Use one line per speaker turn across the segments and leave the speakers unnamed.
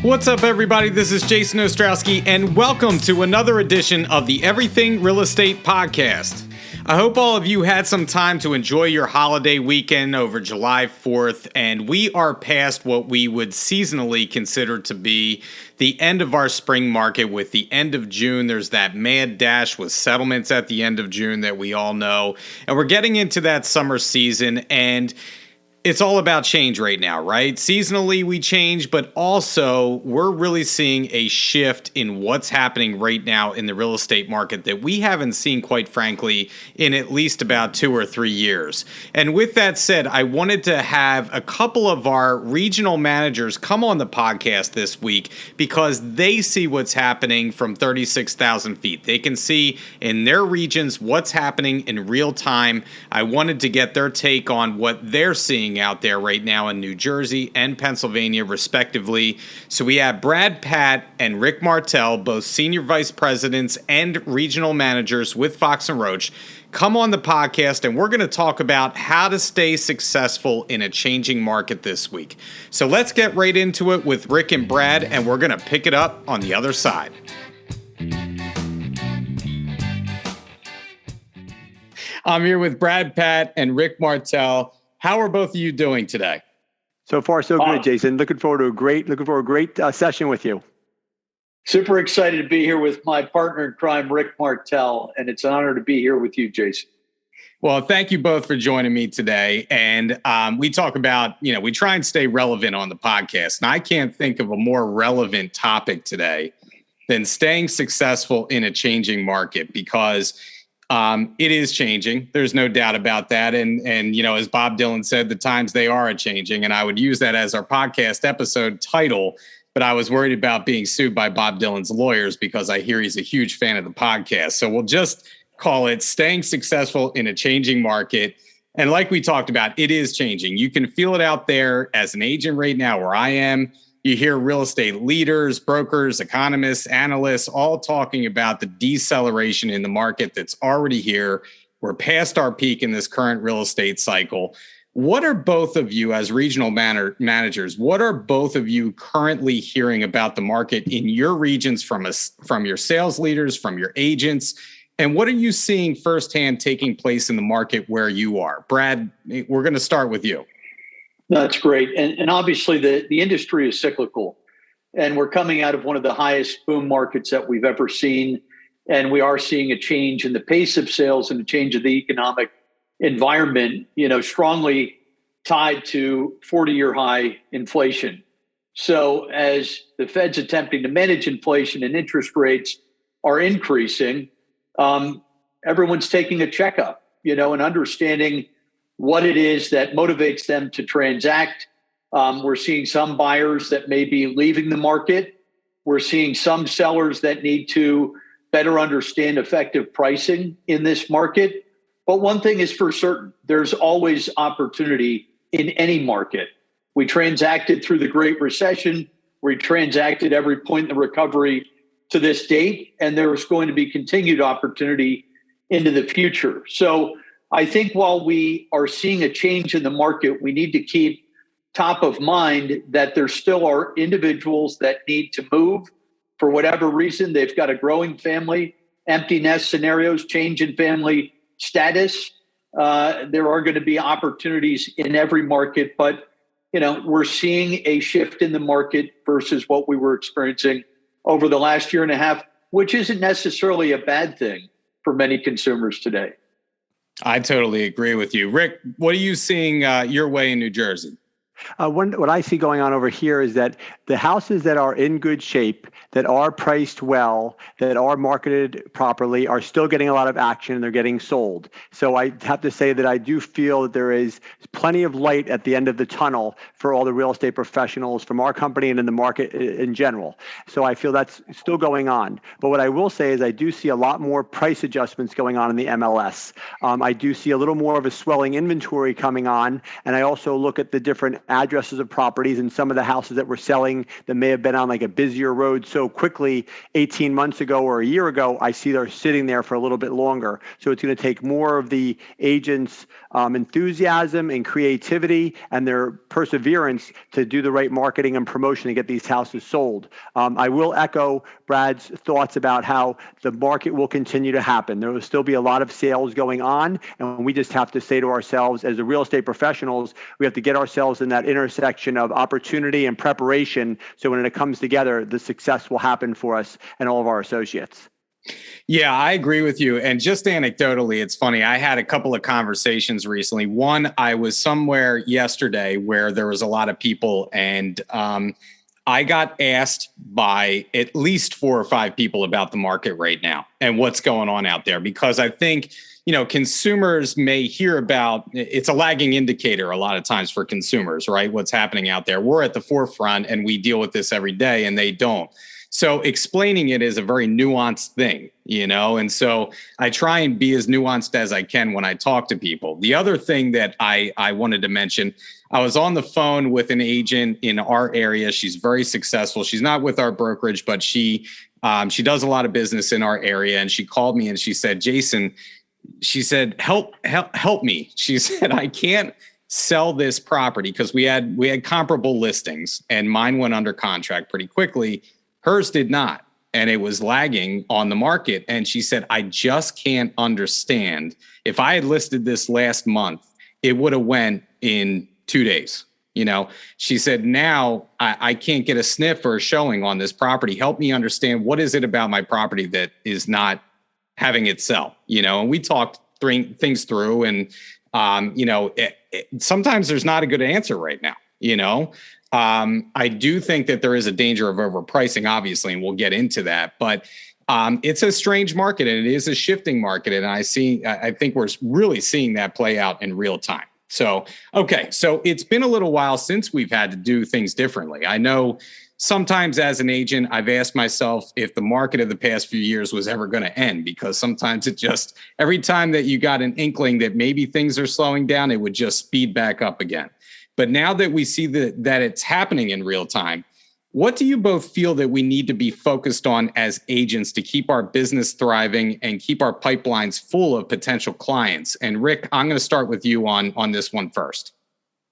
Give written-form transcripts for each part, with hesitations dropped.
What's up, everybody? This is Jason Ostrowski, and welcome to another edition of the Everything Real Estate Podcast. I hope all of you had some time to enjoy your holiday weekend over July 4th, and we are past what we would seasonally consider to be the end of our spring market. With the end of June, there's that mad dash with settlements at the end of June that we all know, and we're getting into that summer season, and it's all about change right now, right? Seasonally, we change, but also we're really seeing a shift in what's happening right now in the real estate market that we haven't seen, quite frankly, in at least about 2 or 3 years. And with that said, I wanted to have a couple of our regional managers come on the podcast this week because they see what's happening from 36,000 feet. They can see in their regions what's happening in real time. I wanted to get their take on what they're seeing out there right now in New Jersey and Pennsylvania, respectively. So we have Brad Patt and Rick Martell, both Senior Vice Presidents and Regional Managers with Fox Roach, come on the podcast, and we're going to talk about how to stay successful in a changing market this week. So let's get right into it with Rick and Brad, and we're going to pick it up on the other side. I'm here with Brad Patt and Rick Martell. How are both of you doing today?
So far, so good, Jason. Looking forward to a great session with you.
Super excited to be here with my partner in crime, Rick Martell, and it's an honor to be here with you, Jason.
Well, thank you both for joining me today. And we talk about, we try and stay relevant on the podcast. And I can't think of a more relevant topic today than staying successful in a changing market, because it is changing. There's no doubt about that. And as Bob Dylan said, the times they are a-changing. And I would use that as our podcast episode title, but I was worried about being sued by Bob Dylan's lawyers because I hear he's a huge fan of the podcast. So we'll just call it Staying Successful in a Changing Market. And like we talked about, it is changing. You can feel it out there as an agent right now where I am. You hear real estate leaders, brokers, economists, analysts, all talking about the deceleration in the market that's already here. We're past our peak in this current real estate cycle. What are both of you, as regional managers, what are both of you currently hearing about the market in your regions from your sales leaders, from your agents? And what are you seeing firsthand taking place in the market where you are? Brad, we're going to start with you.
That's great. And obviously the industry is cyclical, and we're coming out of one of the highest boom markets that we've ever seen. And we are seeing a change in the pace of sales and a change of the economic environment, strongly tied to 40-year high inflation. So as the Fed's attempting to manage inflation and interest rates are increasing, everyone's taking a checkup, and understanding what it is that motivates them to transact. We're seeing some buyers that may be leaving the market. We're seeing some sellers that need to better understand effective pricing in this market. But one thing is for certain, there's always opportunity in any market. We transacted through the Great Recession. We transacted every point in the recovery to this date, and there's going to be continued opportunity into the future. So I think while we are seeing a change in the market, we need to keep top of mind that there still are individuals that need to move for whatever reason. They've got a growing family, empty nest scenarios, change in family status. There are going to be opportunities in every market, but we're seeing a shift in the market versus what we were experiencing over the last year and a half, which isn't necessarily a bad thing for many consumers today.
I totally agree with you. Rick, what are you seeing your way in New Jersey?
What I see going on over here is that the houses that are in good shape, that are priced well, that are marketed properly, are still getting a lot of action and they're getting sold. So I have to say that I do feel that there is plenty of light at the end of the tunnel for all the real estate professionals from our company and in the market in general. So I feel that's still going on. But what I will say is I do see a lot more price adjustments going on in the MLS. I do see a little more of a swelling inventory coming on. And I also look at the different addresses of properties, and some of the houses that we're selling that may have been on like a busier road so quickly 18 months ago or a year ago, I see they're sitting there for a little bit longer. So it's going to take more of the agents' enthusiasm and creativity and their perseverance to do the right marketing and promotion to get these houses sold. I will echo Brad's thoughts about how the market will continue to happen. There will still be a lot of sales going on, and we just have to say to ourselves, as the real estate professionals, we have to get ourselves in that intersection of opportunity and preparation, so when it comes together, the success will happen for us and all of our associates.
Yeah, I agree with you. And just anecdotally, it's funny. I had a couple of conversations recently. One, I was somewhere yesterday where there was a lot of people, and I got asked by at least 4 or 5 people about the market right now and what's going on out there, because I think, consumers may hear about, it's a lagging indicator a lot of times for consumers, right? What's happening out there. We're at the forefront and we deal with this every day, and they don't. So explaining it is a very nuanced thing, and so I try and be as nuanced as I can when I talk to people. The other thing that I wanted to mention, I was on the phone with an agent in our area. She's very successful. She's not with our brokerage, but she does a lot of business in our area. And she called me and she said, Jason, she said, help me. She said, I can't sell this property because we had comparable listings and mine went under contract pretty quickly. Hers did not, and it was lagging on the market. And she said, I just can't understand. If I had listed this last month, it would have went in 2 days. She said, now I can't get a sniff or a showing on this property. Help me understand, what is it about my property that is not having it sell? And we talked things through, and, sometimes there's not a good answer right now, I do think that there is a danger of overpricing, obviously, and we'll get into that. But it's a strange market, and it is a shifting market. And I think we're really seeing that play out in real time. So, okay. So it's been a little while since we've had to do things differently. I know sometimes as an agent, I've asked myself if the market of the past few years was ever going to end, because sometimes every time that you got an inkling that maybe things are slowing down, it would just speed back up again. But now that we see that it's happening in real time, what do you both feel that we need to be focused on as agents to keep our business thriving and keep our pipelines full of potential clients? And Rick, I'm going to start with you on this one first.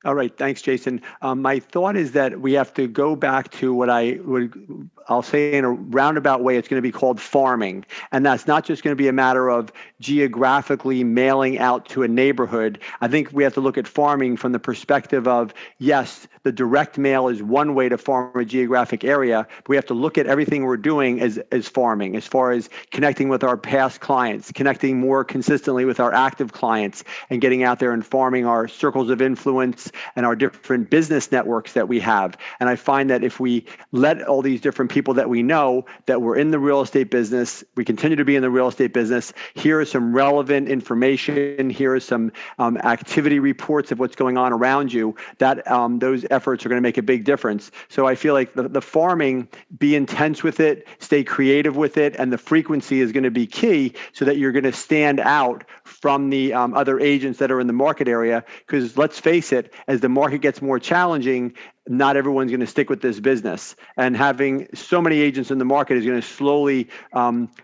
All right. Thanks, Jason. My thought is that we have to go back to what I'll say in a roundabout way, it's going to be called farming. And that's not just going to be a matter of geographically mailing out to a neighborhood. I think we have to look at farming from the perspective of, yes, the direct mail is one way to farm a geographic area, but we have to look at everything we're doing as farming, as far as connecting with our past clients, connecting more consistently with our active clients, and getting out there and farming our circles of influence and our different business networks that we have. And I find that if we let all these different people that we know that we're in the real estate business, we continue to be in the real estate business, here is some relevant information, here is some activity reports of what's going on around you, that those efforts are going to make a big difference. So I feel like the farming, be intense with it, stay creative with it, and the frequency is going to be key so that you're going to stand out from the other agents that are in the market area. Because let's face it, as the market gets more challenging, not everyone's going to stick with this business. And having so many agents in the market is going to slowly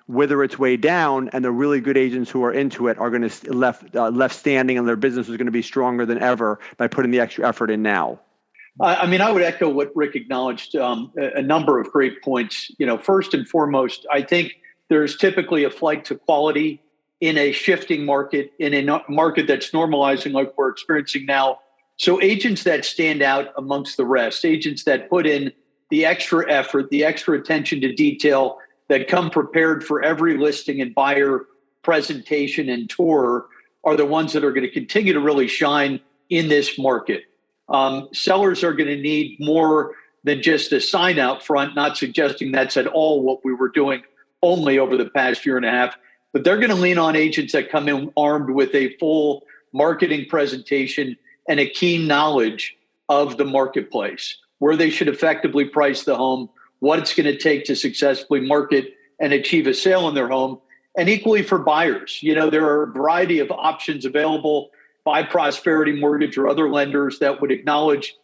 wither its way down. And the really good agents who are into it are going to left standing, and their business is going to be stronger than ever by putting the extra effort in now.
I would echo what Rick acknowledged, a number of great points. First and foremost, I think there's typically a flight to quality in a shifting market, in a market that's normalizing like we're experiencing now. So agents that stand out amongst the rest, agents that put in the extra effort, the extra attention to detail, that come prepared for every listing and buyer presentation and tour, are the ones that are going to continue to really shine in this market. Sellers are going to need more than just a sign out front, not suggesting that's at all what we were doing only over the past year and a half, but they're going to lean on agents that come in armed with a full marketing presentation and a keen knowledge of the marketplace, where they should effectively price the home, what it's going to take to successfully market and achieve a sale in their home. And equally for buyers, there are a variety of options available by Prosperity Mortgage or other lenders that would acknowledge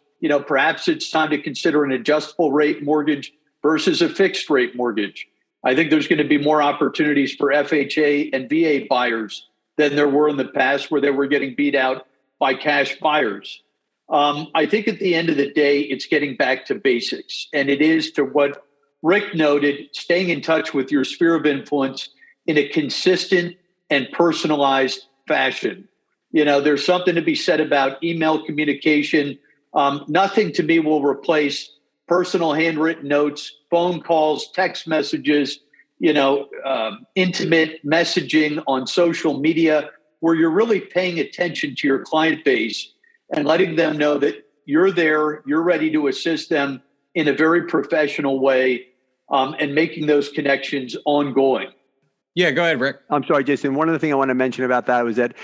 perhaps it's time to consider an adjustable rate mortgage versus a fixed rate mortgage. I think there's going to be more opportunities for FHA and VA buyers than there were in the past, where they were getting beat out by cash buyers. I think at the end of the day, it's getting back to basics. And it is, to what Rick noted, staying in touch with your sphere of influence in a consistent and personalized fashion. There's something to be said about email communication. Nothing to me will replace personal handwritten notes, phone calls, text messages, intimate messaging on social media, where you're really paying attention to your client base and letting them know that you're there, you're ready to assist them in a very professional way, and making those connections ongoing.
Yeah, go ahead, Rick.
I'm sorry, Jason. One of the things I want to mention about that was that,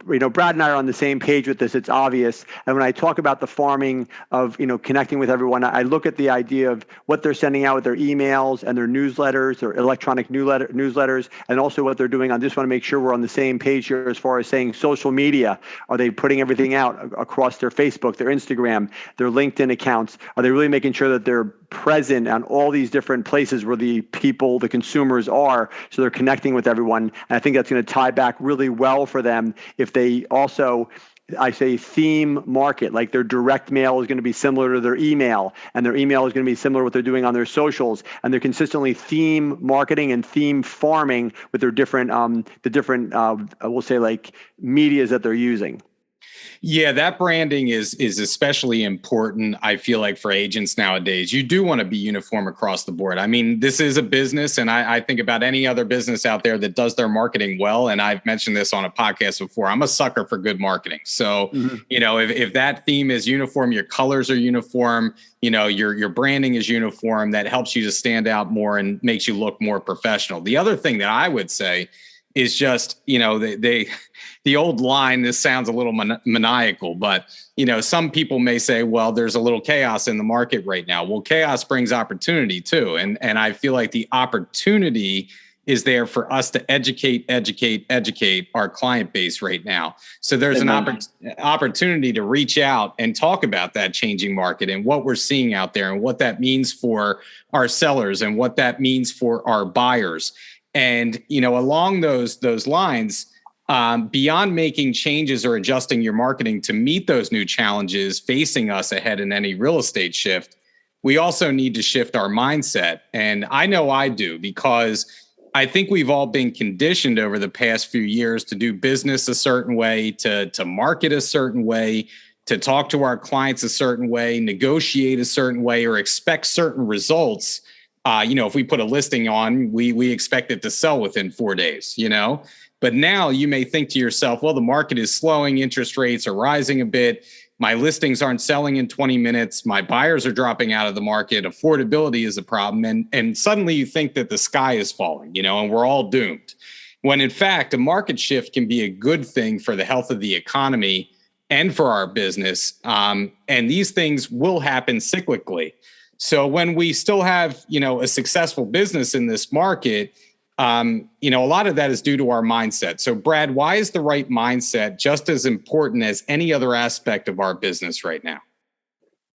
Brad and I are on the same page with this. It's obvious. And when I talk about the farming of, connecting with everyone, I look at the idea of what they're sending out with their emails and their newsletters, their electronic newsletters, and also what they're doing. I just want to make sure we're on the same page here as far as saying social media. Are they putting everything out across their Facebook, their Instagram, their LinkedIn accounts? Are they really making sure that they're present on all these different places where the people, the consumers are, so they're connecting with everyone? And I think that's going to tie back really well for them if they also, I say, theme market. Like their direct mail is going to be similar to their email, and their email is going to be similar to what they're doing on their socials, and they're consistently theme marketing and theme farming with their different, we'll say, like, medias that they're using.
Yeah, that branding is especially important, I feel like, for agents nowadays. You do want to be uniform across the board. I mean, this is a business, and I think about any other business out there that does their marketing well. And I've mentioned this on a podcast before. I'm a sucker for good marketing. So, if that theme is uniform, your colors are uniform, your branding is uniform, that helps you to stand out more and makes you look more professional. The other thing that I would say is just, the old line, this sounds a little maniacal, but, some people may say, well, there's a little chaos in the market right now. Well, chaos brings opportunity too. And I feel like the opportunity is there for us to educate our client base right now. So there's an opportunity to reach out and talk about that changing market and what we're seeing out there and what that means for our sellers and what that means for our buyers. And, along those lines, beyond making changes or adjusting your marketing to meet those new challenges facing us ahead in any real estate shift, we also need to shift our mindset. And I know I do, because I think we've all been conditioned over the past few years to do business a certain way, to market a certain way, to talk to our clients a certain way, negotiate a certain way, or expect certain results. If we put a listing on, we expect it to sell within 4 days, But now you may think to yourself, well, the market is slowing, interest rates are rising a bit, my listings aren't selling in 20 minutes, my buyers are dropping out of the market, affordability is a problem, and suddenly you think that the sky is falling, and we're all doomed. When in fact, a market shift can be a good thing for the health of the economy and for our business, and these things will happen cyclically. So when we still have, a successful business in this market, a lot of that is due to our mindset. So Brad, why is the right mindset just as important as any other aspect of our business right now?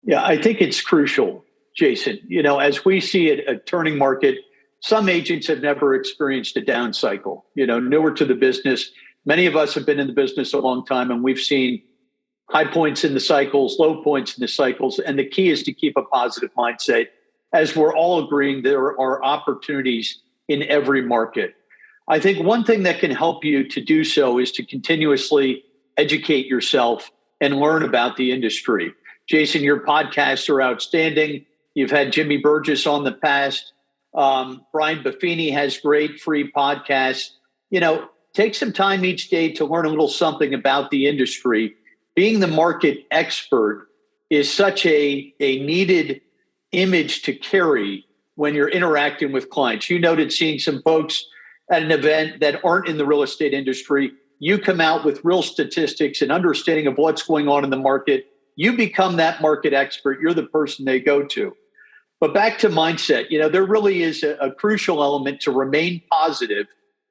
Yeah, I think it's crucial, Jason. As we see it, a turning market, some agents have never experienced a down cycle, newer to the business. Many of us have been in the business a long time, and we've seen high points in the cycles, low points in the cycles. And the key is to keep a positive mindset, as we're all agreeing there are opportunities in every market. I think one thing that can help you to do so is to continuously educate yourself and learn about the industry. Jason, your podcasts are outstanding. You've had Jimmy Burgess on the past. Brian Buffini has great free podcasts. Take some time each day to learn a little something about the industry. Being the market expert is such a needed image to carry when you're interacting with clients. You noted seeing some folks at an event that aren't in the real estate industry. You come out with real statistics and understanding of what's going on in the market. You become that market expert. You're the person they go to. But back to mindset, there really is a crucial element to remain positive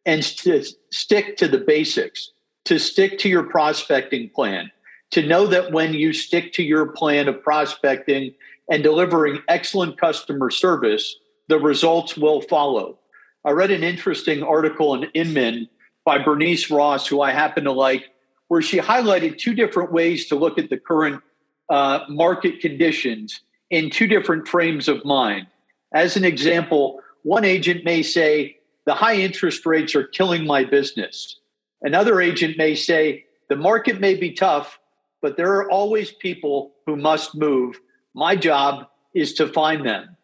and to stick to the basics, to stick to your prospecting plan, to know that when you stick to your plan of prospecting and delivering excellent customer service, the results will follow. I read an interesting article in Inman by Bernice Ross, who I happen to like, where she highlighted two different ways to look at the current market conditions in two different frames of mind. As an example, one agent may say, the high interest rates are killing my business. Another agent may say, the market may be tough, but there are always people who must move. My job is to find them.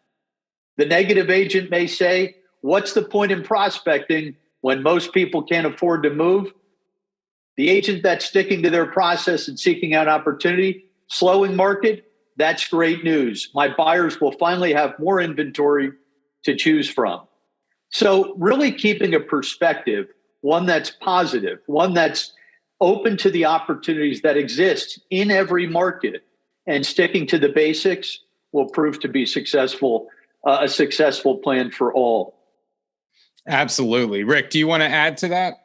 The negative agent may say, what's the point in prospecting when most people can't afford to move? The agent that's sticking to their process and seeking out opportunity, slowing market, that's great news. My buyers will finally have more inventory to choose from. So really keeping a perspective, one that's positive, one that's open to the opportunities that exist in every market, and sticking to the basics will prove to be successful, a successful plan for all.
Absolutely. Rick, do you want to add to that?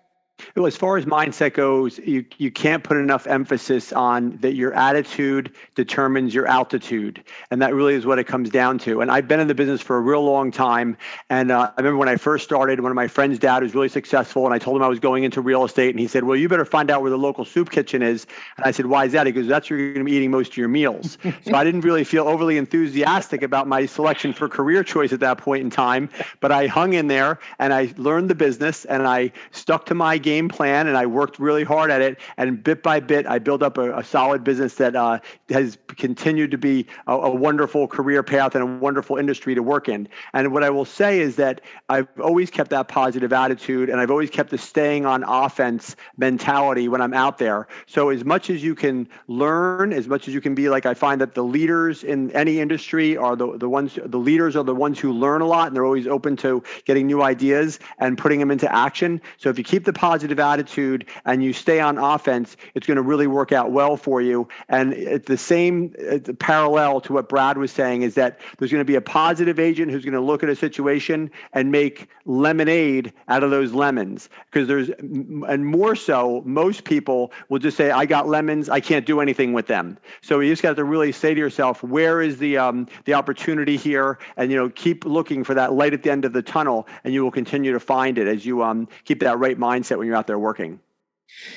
Well, as far as mindset goes, you can't put enough emphasis on that your attitude determines your altitude. And that really is what it comes down to. And I've been in the business for a real long time. And I remember when I first started, one of my friend's dad was really successful. And I told him I was going into real estate. And he said, well, you better find out where the local soup kitchen is. And I said, why is that? He goes, that's where you're going to be eating most of your meals. So I didn't really feel overly enthusiastic about my selection for career choice at that point in time. But I hung in there and I learned the business and I stuck to my game plan and I worked really hard at it. And bit by bit, I built up a solid business that has continued to be a wonderful career path and a wonderful industry to work in. And what I will say is that I've always kept that positive attitude and I've always kept the staying on offense mentality when I'm out there. So as much as you can learn, as much as you can be, like I find that the leaders in any industry are the leaders are the ones who learn a lot and they're always open to getting new ideas and putting them into action. So if you keep the positive attitude and you stay on offense, it's going to really work out well for you. And it's the same parallel to what Brad was saying is that there's going to be a positive agent who's going to look at a situation and make lemonade out of those lemons. Because and more so, most people will just say, I got lemons, I can't do anything with them. So you just got to really say to yourself, where is the opportunity here? And, keep looking for that light at the end of the tunnel, and you will continue to find it as you keep that right mindset when you're out there working.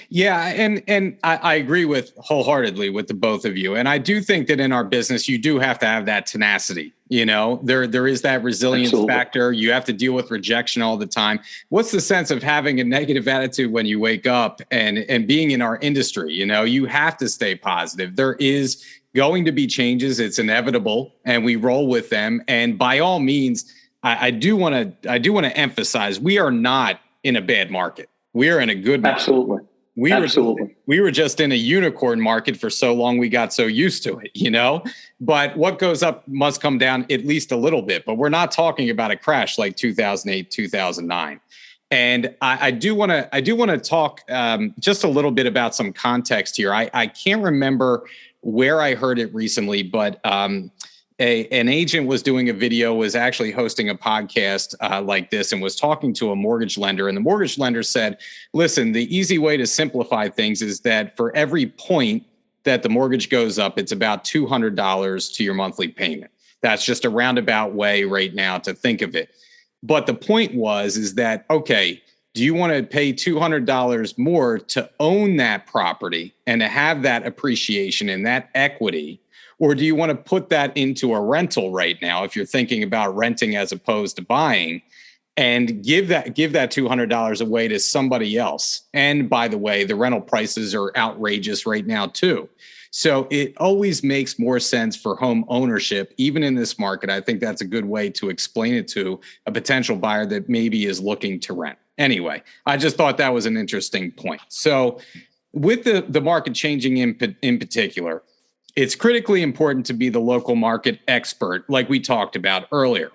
Yeah, and I agree wholeheartedly with the both of you. And I do think that in our business, you do have to have that tenacity. There is that resilience
Absolutely.
factor. You have to deal with rejection all the time. What's the sense of having a negative attitude when you wake up and being in our industry? You have to stay positive. There is going to be changes. It's inevitable, and we roll with them. And by all means, I do want to emphasize we are not in a bad market. We are in a good market.
Absolutely.
We were just in a unicorn market for so long, we got so used to it, But what goes up must come down at least a little bit. But we're not talking about a crash like 2008, 2009. And I do want to talk just a little bit about some context here. I can't remember where I heard it recently, but an agent was doing a video, was actually hosting a podcast like this, and was talking to a mortgage lender. And the mortgage lender said, listen, the easy way to simplify things is that for every point that the mortgage goes up, it's about $200 to your monthly payment. That's just a roundabout way right now to think of it. But the point is that, okay, do you want to pay $200 more to own that property and to have that appreciation and that equity? Or do you want to put that into a rental right now if you're thinking about renting as opposed to buying, and give that $200 away to somebody else? And by the way, the rental prices are outrageous right now too. So it always makes more sense for home ownership, even in this market. I think that's a good way to explain it to a potential buyer that maybe is looking to rent. Anyway, I just thought that was an interesting point. So with the market changing in particular, it's critically important to be the local market expert, like we talked about earlier.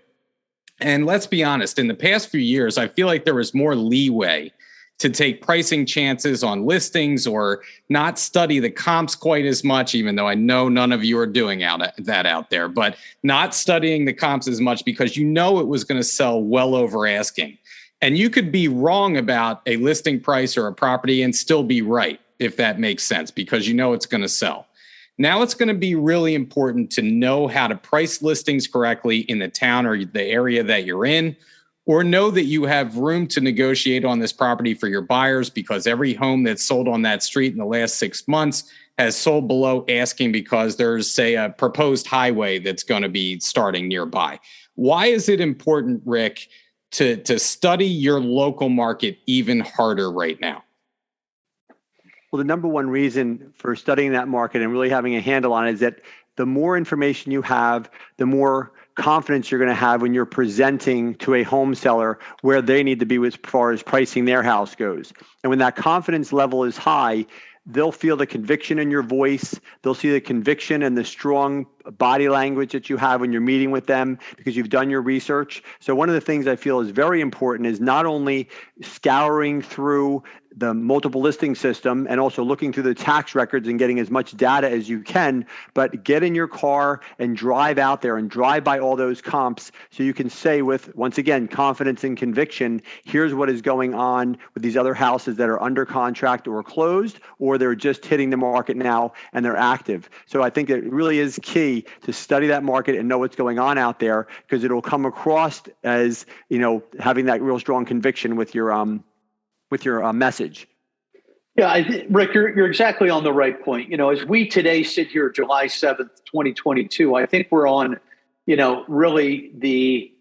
And let's be honest, in the past few years, I feel like there was more leeway to take pricing chances on listings or not study the comps quite as much, even though I know none of you are doing that out there, but not studying the comps as much because it was going to sell well over asking. And you could be wrong about a listing price or a property and still be right. if that makes sense, because you know it's going to sell. Now it's going to be really important to know how to price listings correctly in the town or the area that you're in, or know that you have room to negotiate on this property for your buyers, because every home that's sold on that street in the last 6 months has sold below asking because there's, say, a proposed highway that's going to be starting nearby. Why is it important, Rick, to study your local market even harder right now?
Well, the number one reason for studying that market and really having a handle on it is that the more information you have, the more confidence you're going to have when you're presenting to a home seller where they need to be as far as pricing their house goes. And when that confidence level is high, they'll feel the conviction in your voice. They'll see the conviction and the strong body language that you have when you're meeting with them because you've done your research. So one of the things I feel is very important is not only scouring through the multiple listing system and also looking through the tax records and getting as much data as you can, but get in your car and drive out there and drive by all those comps so you can say with, once again, confidence and conviction, here's what is going on with these other houses that are under contract or closed, or they're just hitting the market now and they're active. So I think it really is key to study that market and know what's going on out there, because it'll come across as, having that real strong conviction with your message.
Yeah, Rick, you're exactly on the right point. As we today sit here, July 7th, 2022, I think we're on, really the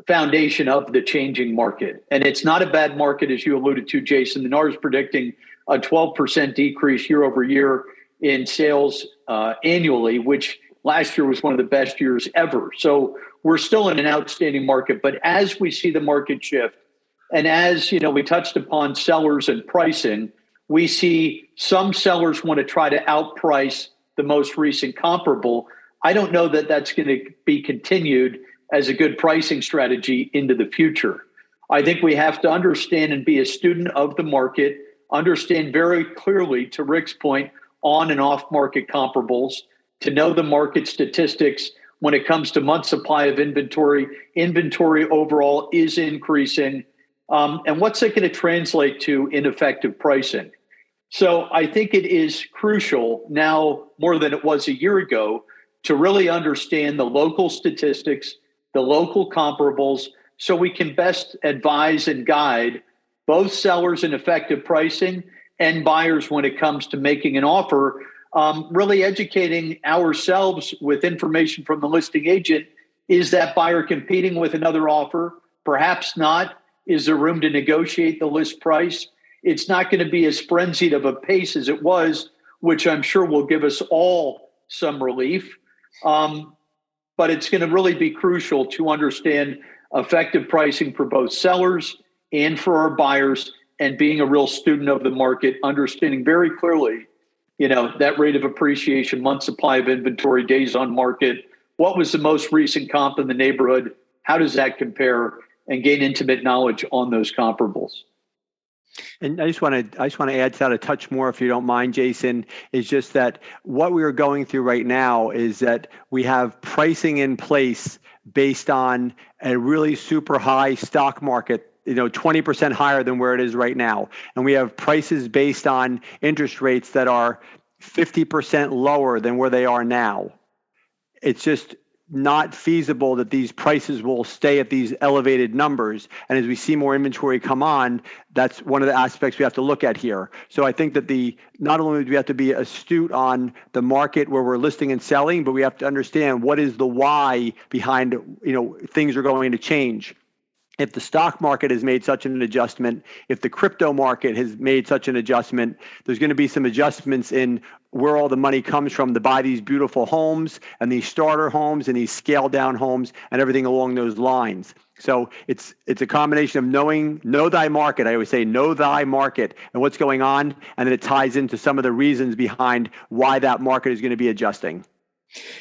foundation of the changing market. And it's not a bad market, as you alluded to, Jason. The NAR is predicting a 12% decrease year over year in sales annually, which last year was one of the best years ever. So we're still in an outstanding market. But as we see the market shift, and as we touched upon sellers and pricing, we see some sellers want to try to outprice the most recent comparable. I don't know that that's going to be continued as a good pricing strategy into the future. I think we have to understand and be a student of the market, understand very clearly, to Rick's point, on and off market comparables, to know the market statistics when it comes to month supply of inventory. Inventory overall is increasing. And what's it going to translate to in effective pricing? So I think it is crucial now more than it was a year ago to really understand the local statistics, the local comparables, so we can best advise and guide both sellers in effective pricing and buyers when it comes to making an offer, really educating ourselves with information from the listing agent. Is that buyer competing with another offer? Perhaps not. Is there room to negotiate the list price? It's not going to be as frenzied of a pace as it was, which I'm sure will give us all some relief. But it's going to really be crucial to understand effective pricing for both sellers and for our buyers, and being a real student of the market, understanding very clearly, that rate of appreciation, month supply of inventory, days on market, what was the most recent comp in the neighborhood, how does that compare, and gain intimate knowledge on those comparables.
And I just want to add to that a touch more, if you don't mind, Jason, is just that what we are going through right now is that we have pricing in place based on a really super high stock market, 20% higher than where it is right now. And we have prices based on interest rates that are 50% lower than where they are now. It's just not feasible that these prices will stay at these elevated numbers. And as we see more inventory come on, that's one of the aspects we have to look at here. So I think that not only do we have to be astute on the market where we're listing and selling, but we have to understand what is the why behind, things are going to change. If the stock market has made such an adjustment, if the crypto market has made such an adjustment, there's going to be some adjustments in where all the money comes from to buy these beautiful homes and these starter homes and these scaled down homes and everything along those lines. So it's a combination of know thy market. I always say know thy market and what's going on, and then it ties into some of the reasons behind why that market is going to be adjusting.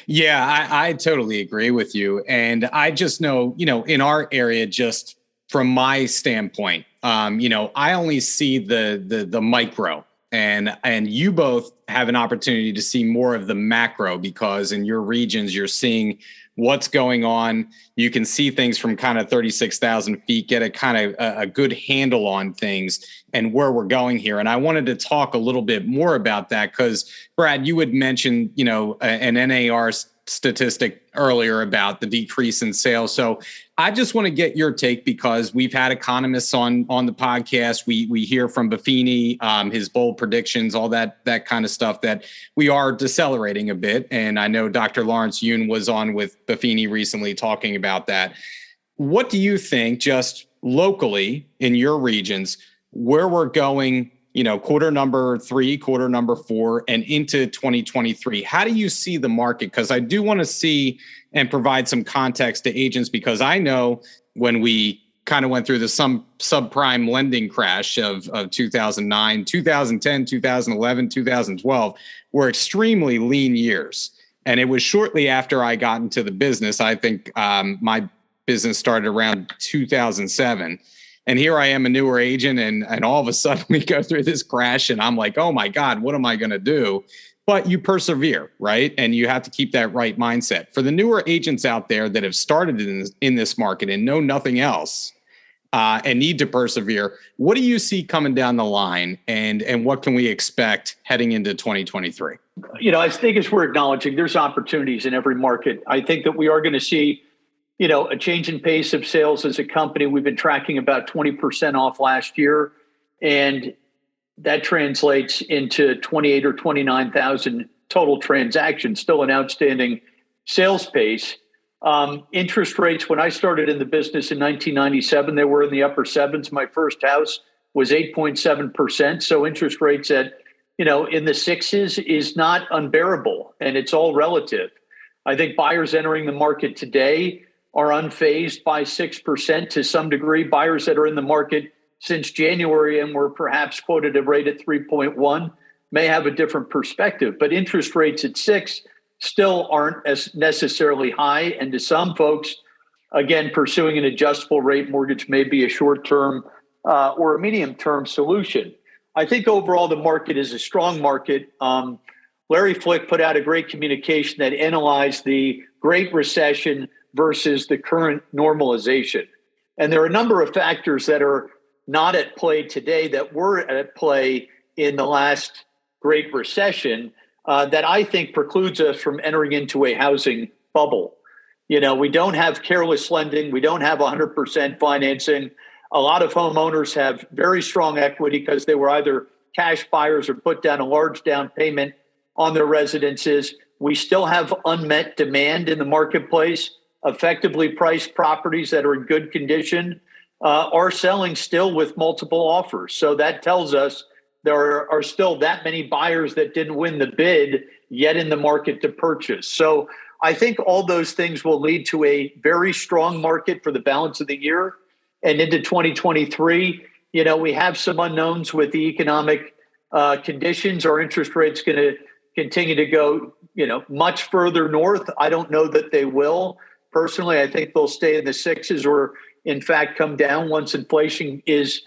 Yeah, I totally agree with you. And I just know, in our area, just from my standpoint, I only see the micro, And you both have an opportunity to see more of the macro, because in your regions, you're seeing what's going on. You can see things from kind of 36,000 feet, get a kind of a good handle on things and where we're going here. And I wanted to talk a little bit more about that because, Brad, you had mentioned, an NAR statistic earlier about the decrease in sales. So I just want to get your take, because we've had economists on the podcast. We hear from Buffini, his bold predictions, all that kind of stuff, that we are decelerating a bit. And I know Dr. Lawrence Yun was on with Buffini recently talking about that. What do you think, just locally in your regions, where we're going, quarter number 3, quarter number 4, and into 2023? How do you see the market? Because I do want to see and provide some context to agents, because I know when we kind of went through the subprime lending crash of 2009, 2010, 2011, 2012 were extremely lean years. And it was shortly after I got into the business. I think my business started around 2007. And here I am, a newer agent, and all of a sudden we go through this crash, and I'm like, oh my God, what am I going to do? But you persevere, right? And you have to keep that right mindset. For the newer agents out there that have started in this market and know nothing else and need to persevere, what do you see coming down the line, and what can we expect heading into 2023?
I think, as we're acknowledging, there's opportunities in every market. I think that we are going to see a change in pace of sales as a company. We've been tracking about 20% off last year, and that translates into 28 or 29,000 total transactions, still an outstanding sales pace. Interest rates, when I started in the business in 1997, they were in the upper sevens. My first house was 8.7%. So interest rates at, in the sixes is not unbearable, and it's all relative. I think buyers entering the market today are unfazed by 6% to some degree. Buyers that are in the market since January and were perhaps quoted a rate at 3.1 may have a different perspective. But interest rates at 6 still aren't as necessarily high. And to some folks, again, pursuing an adjustable rate mortgage may be a short-term or a medium-term solution. I think overall the market is a strong market. Larry Flick put out a great communication that analyzed the Great Recession versus the current normalization. And there are a number of factors that are not at play today that were at play in the last Great Recession that I think precludes us from entering into a housing bubble. We don't have careless lending. We don't have 100% financing. A lot of homeowners have very strong equity because they were either cash buyers or put down a large down payment on their residences. We still have unmet demand in the marketplace. Effectively priced properties that are in good condition are selling still with multiple offers. So that tells us there are still that many buyers that didn't win the bid yet in the market to purchase. So I think all those things will lead to a very strong market for the balance of the year and into 2023. We have some unknowns with the economic conditions. Are interest rates going to continue to go, much further north? I don't know that they will. Personally, I think they'll stay in the sixes or, in fact, come down once inflation is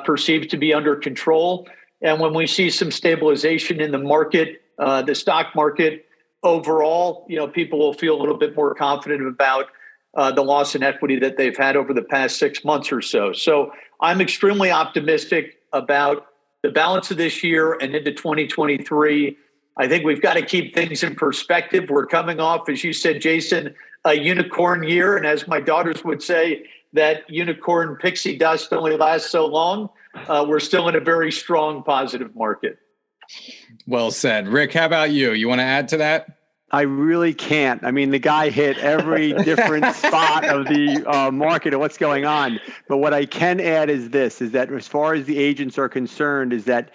perceived to be under control. And when we see some stabilization in the market, the stock market overall, people will feel a little bit more confident about the loss in equity that they've had over the past 6 months or so. So I'm extremely optimistic about the balance of this year and into 2023. I think we've got to keep things in perspective. We're coming off, as you said, Jason, a unicorn year. And as my daughters would say, that unicorn pixie dust only lasts so long. We're still in a very strong, positive market.
Well said. Rick, how about you? You want to add to that?
I really can't. I mean, the guy hit every different spot of the market and what's going on. But what I can add is this, is that as far as the agents are concerned, is that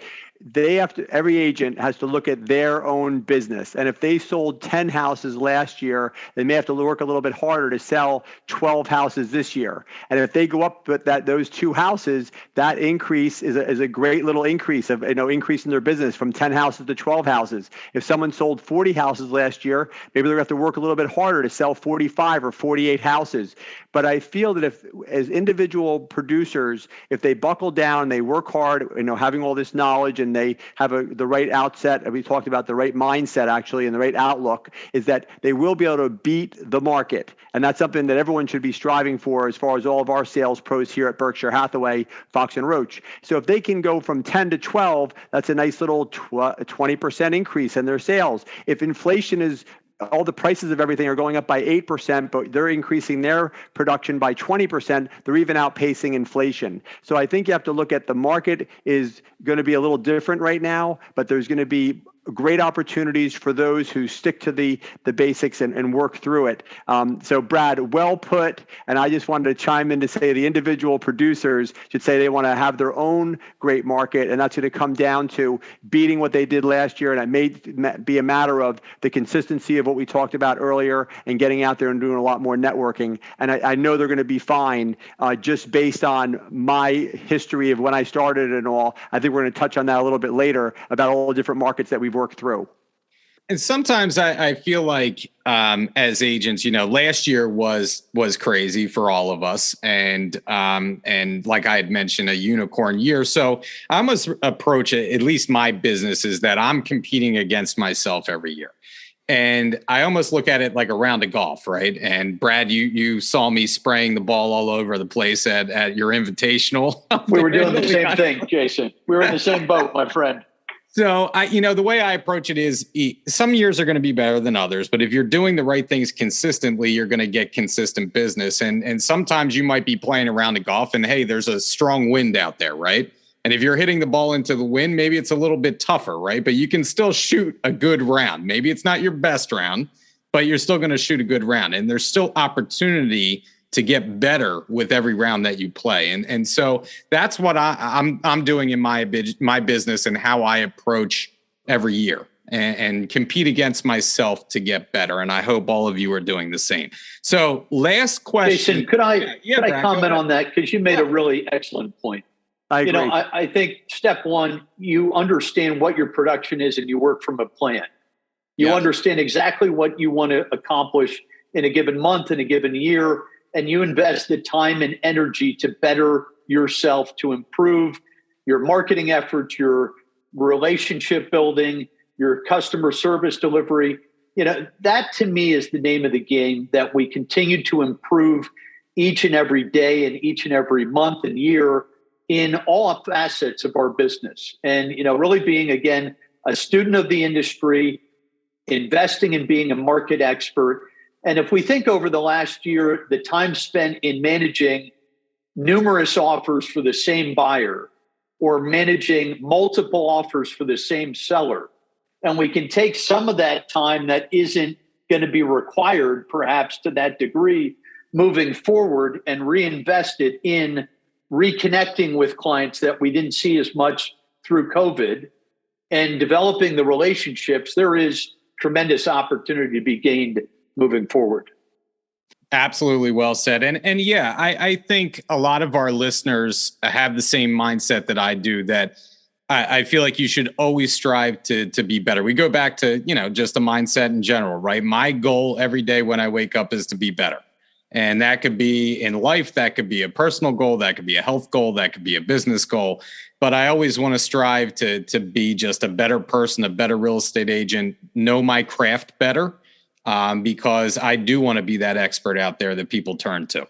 every agent has to look at their own business. And if they sold 10 houses last year, they may have to work a little bit harder to sell 12 houses this year. And if they go up with those 2 houses, that increase is a great little increase of, increase in their business from 10 houses to 12 houses. If someone sold 40 houses last year, maybe they're going to have to work a little bit harder to sell 45 or 48 houses. But I feel that if, as individual producers, if they buckle down, they work hard, having all this knowledge and and they have the right outset, we talked about the right mindset actually, and the right outlook, is that they will be able to beat the market. And that's something that everyone should be striving for as far as all of our sales pros here at Berkshire Hathaway, Fox and Roach. So if they can go from 10 to 12, that's a nice little 20% increase in their sales. If inflation is all the prices of everything are going up by 8%, but they're increasing their production by 20%, they're even outpacing inflation. So I think you have to look at the market is going to be a little different right now, but there's going to be great opportunities for those who stick to the basics and work through it. So Brad, well put. And I just wanted to chime in to say the individual producers should say they want to have their own great market. And that's going to come down to beating what they did last year. And it may be a matter of the consistency of what we talked about earlier and getting out there and doing a lot more networking. And I know they're going to be fine just based on my history of when I started and all. I think we're going to touch on that a little bit later about all the different markets that we've worked through.
And sometimes I feel like as agents, last year was crazy for all of us, and like I had mentioned, a unicorn year. So I must approach it, at least my business, is that I'm competing against myself every year. And I almost look at it like a round of golf, right? And Brad, you saw me spraying the ball all over the place at your invitational.
We were doing the same thing, Jason. We were in the same boat, my friend.
So the way I approach it is some years are going to be better than others, but if you're doing the right things consistently, you're going to get consistent business. And sometimes you might be playing around the golf and hey, there's a strong wind out there, right? And if you're hitting the ball into the wind, maybe it's a little bit tougher, right? But you can still shoot a good round. Maybe it's not your best round, but you're still going to shoot a good round. And there's still opportunity to get better with every round that you play. And so that's what I'm doing in my business and how I approach every year and compete against myself to get better. And I hope all of you are doing the same. So last question.
Jason, could I comment on that? Because you made a really excellent point.
I agree.
I think step one, you understand what your production is and you work from a plan. You understand exactly what you want to accomplish in a given month, in a given year, and you invest the time and energy to better yourself, to improve your marketing efforts, your relationship building, your customer service delivery. That to me is the name of the game, that we continue to improve each and every day and each and every month and year in all facets of our business. And, really being, again, a student of the industry, investing in being a market expert. And if we think over the last year, the time spent in managing numerous offers for the same buyer or managing multiple offers for the same seller, and we can take some of that time that isn't going to be required, perhaps to that degree, moving forward and reinvest it in reconnecting with clients that we didn't see as much through COVID and developing the relationships, there is tremendous opportunity to be gained moving forward.
Absolutely well said. And yeah, I think a lot of our listeners have the same mindset that I do, that I feel like you should always strive to be better. We go back to, just a mindset in general, right? My goal every day when I wake up is to be better. And that could be in life, that could be a personal goal, that could be a health goal, that could be a business goal. But I always want to strive to be just a better person, a better real estate agent, know my craft better, because I do want to be that expert out there that people turn to,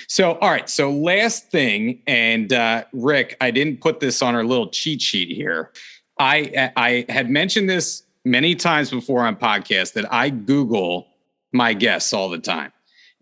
So, all right. So last thing, and Rick, I didn't put this on our little cheat sheet here. I had mentioned this many times before on podcasts that I Google my guests all the time.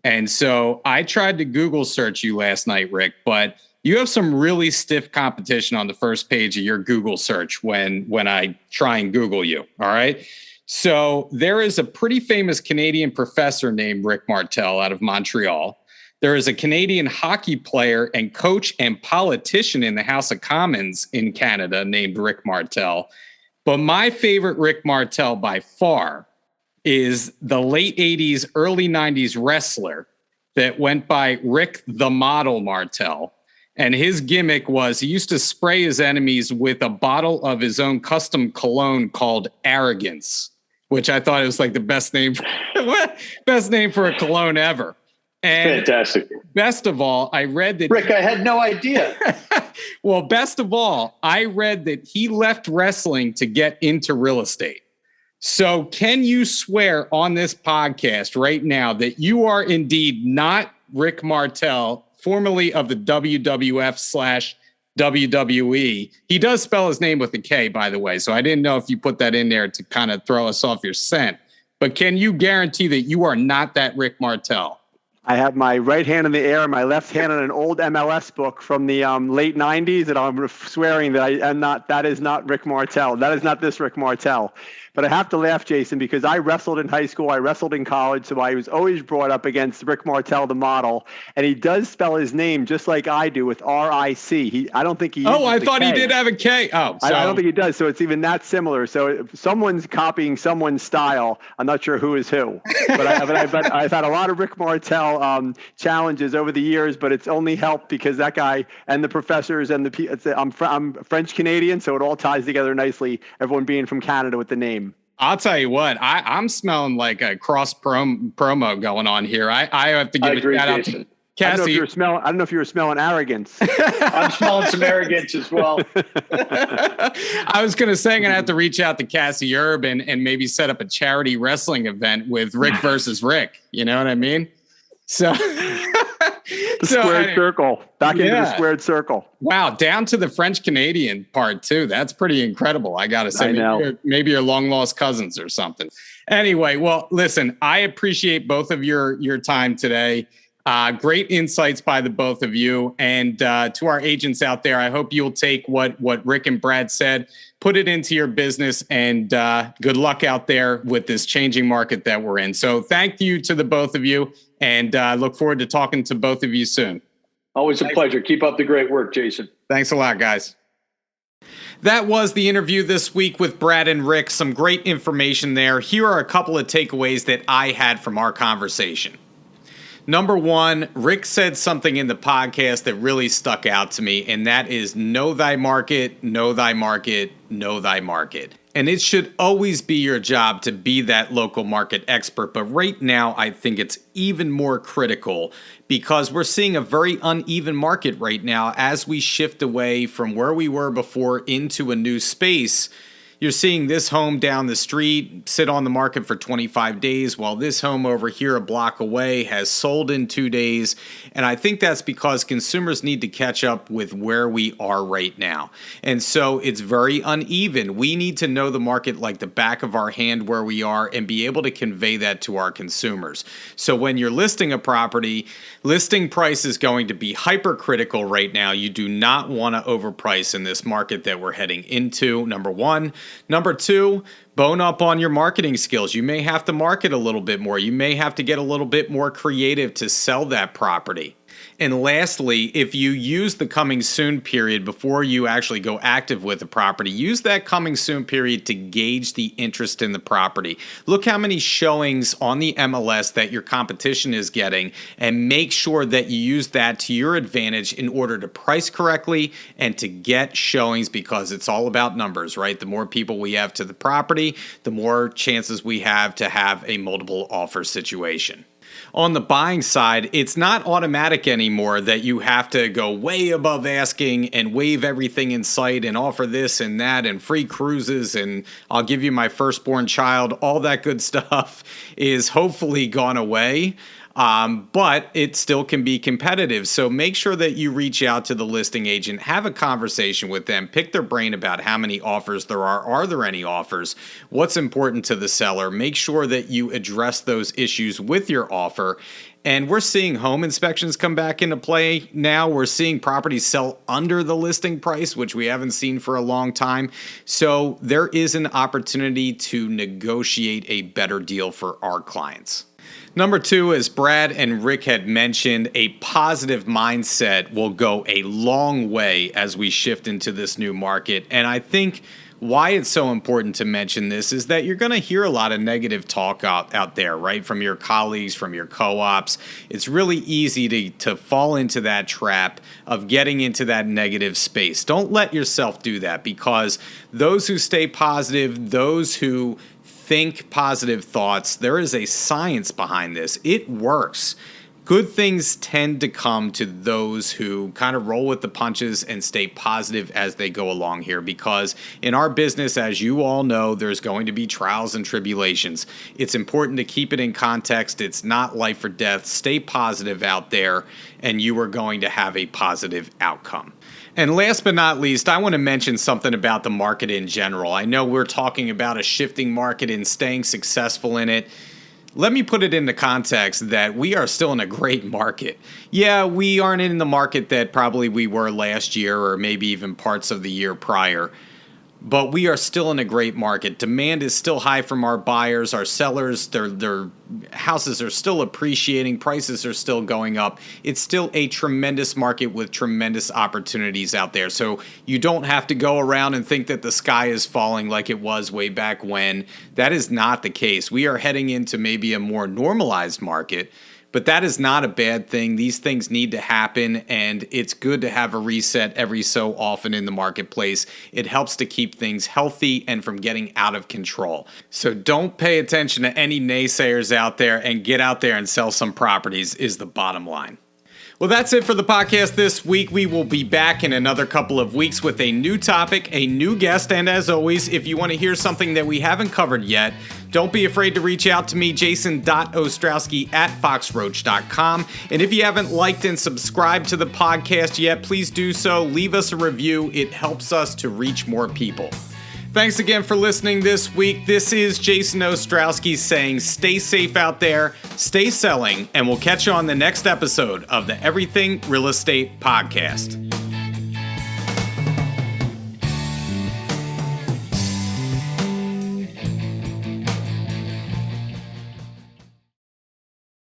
And so I tried to Google search you last night, Rick, but you have some really stiff competition on the first page of your Google search when I try and Google you. All right. So there is a pretty famous Canadian professor named Rick Martell out of Montreal. There is a Canadian hockey player and coach and politician in the House of Commons in Canada named Rick Martell. But my favorite Rick Martell by far is the late 80s, early 90s wrestler that went by Rick the Model Martell. And his gimmick was he used to spray his enemies with a bottle of his own custom cologne called Arrogance, which I thought was like the best name for a cologne ever. And
fantastic.
Best of all, I read that
Rick, I had no idea.
well, best of all, I read that he left wrestling to get into real estate. So can you swear on this podcast right now that you are indeed not Rick Martell, formerly of the WWF/WWE? He does spell his name with a K, by the way. So I didn't know if you put that in there to kind of throw us off your scent. But can you guarantee that you are not that Rick Martell?
I have my right hand in the air and my left hand on an old MLS book from the late 90s, and I'm swearing that I am not. That is not Rick Martell. That is not this Rick Martell. But I have to laugh, Jason, because I wrestled in high school. I wrestled in college, so I was always brought up against Rick Martell, the model. And he does spell his name just like I do with R-I-C. I don't think he.
Oh, I thought he did have a K. Oh, so.
I don't think he does. So it's even that similar. So if someone's copying someone's style, I'm not sure who is who. But I've had a lot of Rick Martell challenges over the years, but it's only helped because that guy and the professors and I'm French Canadian, so it all ties together nicely. Everyone being from Canada with the name.
I'll tell you what, I'm smelling like a cross promo going on here. I have to give a shout out to Cassie.
I don't know if you were smelling arrogance.
I'm smelling some arrogance as well.
I was going to say I'm going to have to reach out to Cassie Urban and maybe set up a charity wrestling event with Rick versus Rick. You know what I mean? So
squared circle. Back into the squared circle.
Wow, down to the French Canadian part too. That's pretty incredible. I got to say, maybe you're long lost cousins or something. Anyway, well, listen, I appreciate both of your time today. Great insights by the both of you. And to our agents out there, I hope you'll take what Rick and Brad said, put it into your business, and good luck out there with this changing market that we're in. So thank you to the both of you, and look forward to talking to both of you soon.
Always a pleasure. Keep up the great work, Jason.
Thanks a lot, guys. That was the interview this week with Brad and Rick. Some great information there. Here are a couple of takeaways that I had from our conversation. Number one, Rick said something in the podcast that really stuck out to me, and that is know thy market, know thy market, know thy market. And it should always be your job to be that local market expert. But right now, I think it's even more critical because we're seeing a very uneven market right now as we shift away from where we were before into a new space. You're seeing this home down the street sit on the market for 25 days, while this home over here a block away has sold in 2 days. And I think that's because consumers need to catch up with where we are right now. And so it's very uneven. We need to know the market like the back of our hand where we are and be able to convey that to our consumers. So when you're listing a property, listing price is going to be hypercritical right now. You do not want to overprice in this market that we're heading into, number one. Number two, bone up on your marketing skills. You may have to market a little bit more. You may have to get a little bit more creative to sell that property. And lastly, if you use the coming soon period before you actually go active with the property, use that coming soon period to gauge the interest in the property. Look how many showings on the MLS that your competition is getting and make sure that you use that to your advantage in order to price correctly and to get showings, because it's all about numbers, right? The more people we have to the property, the more chances we have to have a multiple offer situation. On the buying side, it's not automatic anymore that you have to go way above asking and waive everything in sight and offer this and that and free cruises and I'll give you my firstborn child. All that good stuff is hopefully gone away. But it still can be competitive. So make sure that you reach out to the listing agent, have a conversation with them, pick their brain about how many offers there are. Are there any offers? What's important to the seller? Make sure that you address those issues with your offer. And we're seeing home inspections come back into play now. We're seeing properties sell under the listing price, which we haven't seen for a long time. So there is an opportunity to negotiate a better deal for our clients. Number two, as Brad and Rick had mentioned, a positive mindset will go a long way as we shift into this new market. And I think why it's so important to mention this is that you're going to hear a lot of negative talk out there, right? From your colleagues, from your co-ops. It's really easy to fall into that trap of getting into that negative space. Don't let yourself do that, because those who stay positive, those who think positive thoughts, there is a science behind this. It works. Good things tend to come to those who kind of roll with the punches and stay positive as they go along here, because in our business, as you all know, there's going to be trials and tribulations. It's important to keep it in context. It's not life or death. Stay positive out there, and you are going to have a positive outcome. And last but not least, I want to mention something about the market in general. I know we're talking about a shifting market and staying successful in it. Let me put it into context that we are still in a great market. Yeah, we aren't in the market that probably we were last year or maybe even parts of the year prior, but we are still in a great market. Demand is still high from our buyers, our sellers, their houses are still appreciating, prices are still going up. It's still a tremendous market with tremendous opportunities out there. So you don't have to go around and think that the sky is falling like it was way back when. That is not the case. We are heading into maybe a more normalized market, but that is not a bad thing. These things need to happen, and it's good to have a reset every so often in the marketplace. It helps to keep things healthy and from getting out of control. So don't pay attention to any naysayers out there and get out there and sell some properties is the bottom line. Well, that's it for the podcast this week. We will be back in another couple of weeks with a new topic, a new guest, and as always, if you want to hear something that we haven't covered yet, don't be afraid to reach out to me, jason.ostrowski@foxroach.com. And if you haven't liked and subscribed to the podcast yet, please do so. Leave us a review. It helps us to reach more people. Thanks again for listening this week. This is Jason Ostrowski saying stay safe out there, stay selling, and we'll catch you on the next episode of the Everything Real Estate Podcast.